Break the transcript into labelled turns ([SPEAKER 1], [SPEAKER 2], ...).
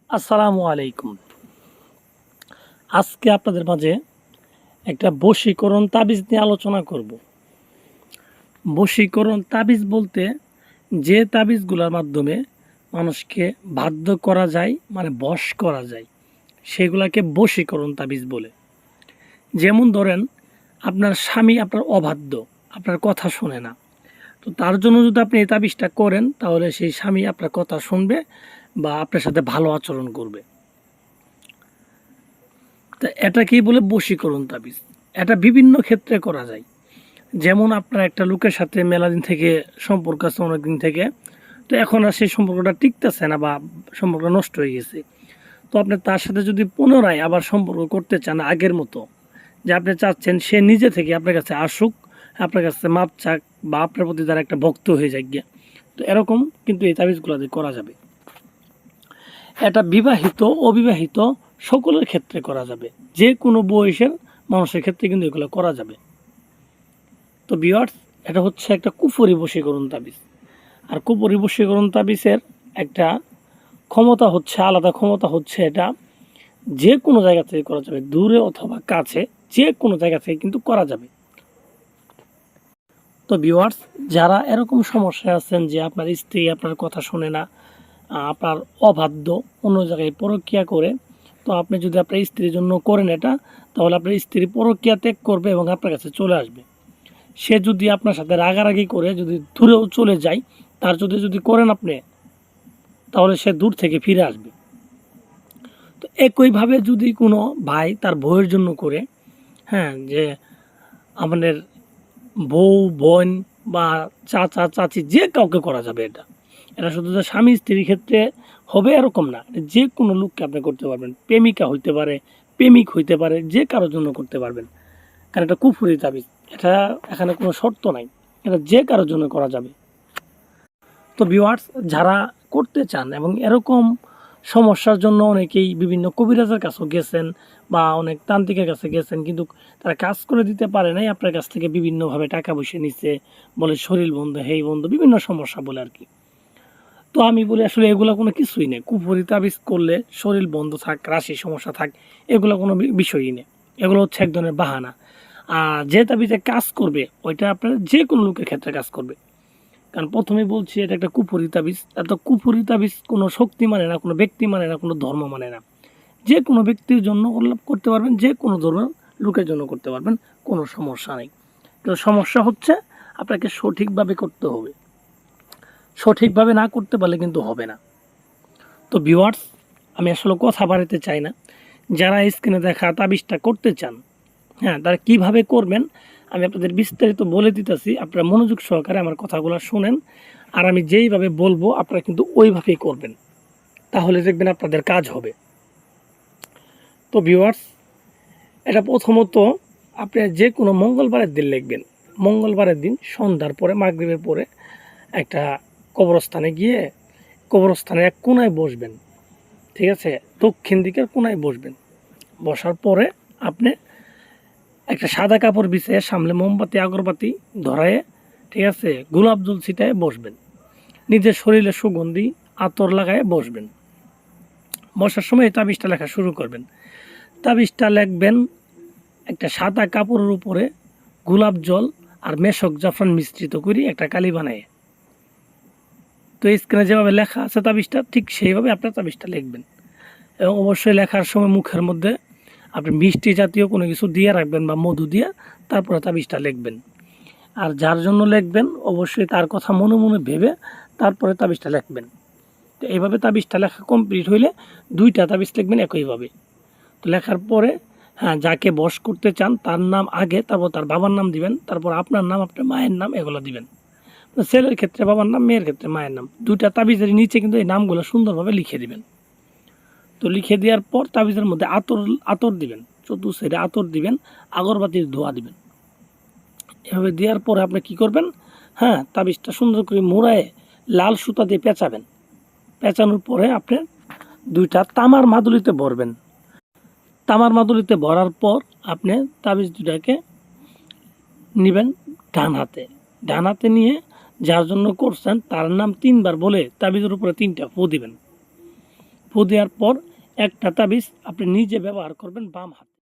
[SPEAKER 1] আসসালামু আলাইকুম। আজকে আপনাদের মাঝে একটা বশীকরণ তাবিজ নিয়ে আলোচনা করব। বশীকরণ তাবিজ বলতে যে তাবিজগুলোর মাধ্যমে মানুষকে বাধ্য করা যায়, মানে বশ করা যায়, সেগুলাকে বশীকরণ তাবিজ বলে। যেমন ধরেন, আপনার স্বামী আপনার অবাধ্য, আপনার কথা শোনে না, তো তার জন্য যদি আপনি এই তাবিজটা করেন, তাহলে সেই স্বামী আপনার কথা শুনবে বা আপনার সাথে ভালো আচরণ করবে। তা এটাকেই বলে বশীকরণ তাবিজ। এটা বিভিন্ন ক্ষেত্রে করা যায়। যেমন আপনার একটা লোকের সাথে মেলাদিন থেকে সম্পর্ক আছে, অনেকদিন থেকে, তো এখন আর সেই সম্পর্কটা টিকতেছে না বা সম্পর্ক নষ্ট হয়ে গেছে। তো আপনি তার সাথে যদি পুনরায় আবার সম্পর্ক করতে চান আগের মতো, যে আপনি চাচ্ছেন সে নিজে থেকে আপনার কাছে আসুক, আপনার কাছে মাপ চাক বা আপনার প্রতি তার একটা ভক্ত হয়ে যাক গিয়া, তো এরকম কিন্তু এই তাবিজগুলো দিয়ে করা যাবে। এটা বিবাহিত অবিবাহিত সকলের ক্ষেত্রে করা যাবে, যে কোনো বয়সের মানুষের ক্ষেত্রে কিন্তু এগুলো করা যাবে। তো ভিউয়ার্স, এটা হচ্ছে একটা কুফরি বশীকরণ তাবিজ। আর কুফরি বশীকরণ তাবিজের একটা ক্ষমতা হচ্ছে, আলাদা ক্ষমতা হচ্ছে, এটা যে কোনো জায়গা থেকে করা যাবে, দূরে অথবা কাছে, যে কোনো জায়গা থেকে কিন্তু করা যাবে। তো ভিউয়ার্স, যারা এরকম সমস্যায় আছেন যে আপনার স্ত্রী আপনার কথা শোনে না, আপনার অবাধ্য, অন্য জায়গায় পরকীয়া করে, তো আপনি যদি আপনার স্ত্রীর জন্য করেন এটা, তাহলে আপনার স্ত্রী পরকীয়া ত্যাগ করবে এবং আপনার কাছে চলে আসবে। সে যদি আপনার সাথে রাগারাগি করে যদি দূরেও চলে যায়, তার যদি করেন আপনি, তাহলে সে দূর থেকে ফিরে আসবে। তো একইভাবে যদি কোনো ভাই তার বউয়ের জন্য করে, হ্যাঁ, যে আমাদের বউ বোন বা চাচা চাচি যে কাউকে করা যাবে এটা। এটা শুধু যে স্বামী স্ত্রীর ক্ষেত্রে হবে এরকম না, যে কোনো লোককে আপনি করতে পারবেন। প্রেমিকা হইতে পারে, প্রেমিক হইতে পারে, যে কারোর জন্য করতে পারবেন। কারণ এটা কুফরি তাবিজ, এটা এখানে কোনো শর্ত নাই, এটা যে কারোর জন্য করা যাবে। তো ভিউয়ার্স, যারা করতে চান এবং এরকম সমস্যার জন্য অনেকেই বিভিন্ন কবিরাজের কাছেও গেছেন বা অনেক তান্ত্রিকের কাছে গেছেন, কিন্তু তারা কাজ করে দিতে পারে নাই, আপনার কাছ থেকে বিভিন্নভাবে টাকা পয়সা নিচ্ছে, বলে শরীর বন্ধ, হেই বন্ধ, বিভিন্ন সমস্যা বলে আর কি। তো আমি বলি আসলে এগুলো কোনো কিছুই নেই। কুফরি তাবিজ করলে শরীর বন্ধ থাক, রাশি সমস্যা থাক, এগুলো কোনো বিষয়ই নেই। এগুলো হচ্ছে এক ধরনের বাহানা। আর যে তাবিজে কাজ করবে ওইটা আপনার যে কোনো লোকের ক্ষেত্রে কাজ করবে। কারণ প্রথমেই বলছি এটা একটা কুফরি তাবিজ। এত কুফরি তাবিজ কোনো শক্তি মানে না, কোনো ব্যক্তি মানে না, কোনো ধর্ম মানে না। যে কোনো ব্যক্তির জন্য করতে পারবেন, যে কোনো ধর্মের লোকের জন্য করতে পারবেন, কোনো সমস্যা নেই। কিন্তু সমস্যা হচ্ছে আপনাকে সঠিকভাবে করতে হবে। সঠিকভাবে না করতে পারলে কিন্তু হবে না। তো ভিউয়ার্স, আমি আসলে কথা বাড়াতে চাই না। যারা স্ক্রিনে দেখা তাবিজটা করতে চান, হ্যাঁ, তারা কীভাবে করবেন আমি আপনাদের বিস্তারিত বলে দিতেছি। আপনারা মনোযোগ সহকারে আমার কথাগুলো শুনেন, আর আমি যেইভাবে বলবো আপনারা কিন্তু ওইভাবেই করবেন, তাহলে দেখবেন আপনাদের কাজ হবে। তো ভিউয়ার্স, এটা প্রথমত আপনি যে কোনো মঙ্গলবারের দিন লিখবেন। মঙ্গলবারের দিন সন্ধ্যার পরে, মাগরিবের পরে একটা কবরস্থানে গিয়ে কবরস্থানের এক কোনায় বসবেন। ঠিক আছে, দক্ষিণ দিকের কোনায় বসবেন। বসার পরে আপনি একটা সাদা কাপড় বিছিয়ে সামনে মোমবাতি আগরবাতি ধরায়ে, ঠিক আছে, গোলাপ জল ছিটায় বসবেন। নিজের শরীরে সুগন্ধি আতর লাগায় বসবেন। বসার সময় এই তাবিজটা লেখা শুরু করবেন। তাবিজটা লিখবেন একটা সাদা কাপড়ের উপরে গোলাপ জল আর মেশক জাফরান মিশ্রিত করে একটা কালি বানায়। তো স্ক্রিনে যেভাবে লেখা আছে তাবিজটা, ঠিক সেইভাবে আপনার তাবিজটা লিখবেন। এবং অবশ্যই লেখার সময় মুখের মধ্যে আপনি মিষ্টি জাতীয় কোনো কিছু দিয়ে রাখবেন বা মধু দিয়ে, তারপরে তাবিজটা লিখবেন। আর যার জন্য লিখবেন অবশ্যই তার কথা মনে মনে ভেবে তারপরে তাবিজটা লিখবেন। তো এইভাবে তাবিজটা লেখা কমপ্লিট হইলে দুইটা তাবিজ লিখবেন একইভাবে। তো লেখার পরে, হ্যাঁ, যাকে বশ করতে চান তার নাম আগে, তারপর তার বাবার নাম দিবেন, তারপর আপনার নাম, আপনার মায়ের নাম, এগুলো দিবেন। ছেলের ক্ষেত্রে বাবার নাম, মেয়ের ক্ষেত্রে মায়ের নাম। দুইটা তাবিজের নিচে কিন্তু এই নামগুলো সুন্দরভাবে লিখে দিবেন। তো লিখে দেওয়ার পর তাবিজের মধ্যে আতর দিবেন, চতুর্থ সাইডে আতর দিবেন, আগরবাতির ধোঁয়া দিবেন। এভাবে দেওয়ার পরে আপনি কী করবেন, হ্যাঁ, তাবিজটা সুন্দর করে মোড়ায় লাল সুতা দিয়ে পেঁচাবেন। পেঁচানোর পরে আপনি দুইটা তামার মাদুলিতে ভরবেন। তামার মাদুলিতে ভরার পর আপনি তাবিজ দুটাকে নেবেন ডান হাতে। ডান হাতে নিয়ে যার জন্য করছেন তার নাম 3 বার বলে তাবিজের উপরে 3টা ফু দিবেন। ফু দেওয়ার পর একটা তাবিজ আপনি নিজে ব্যবহার করবেন বাম হাতে।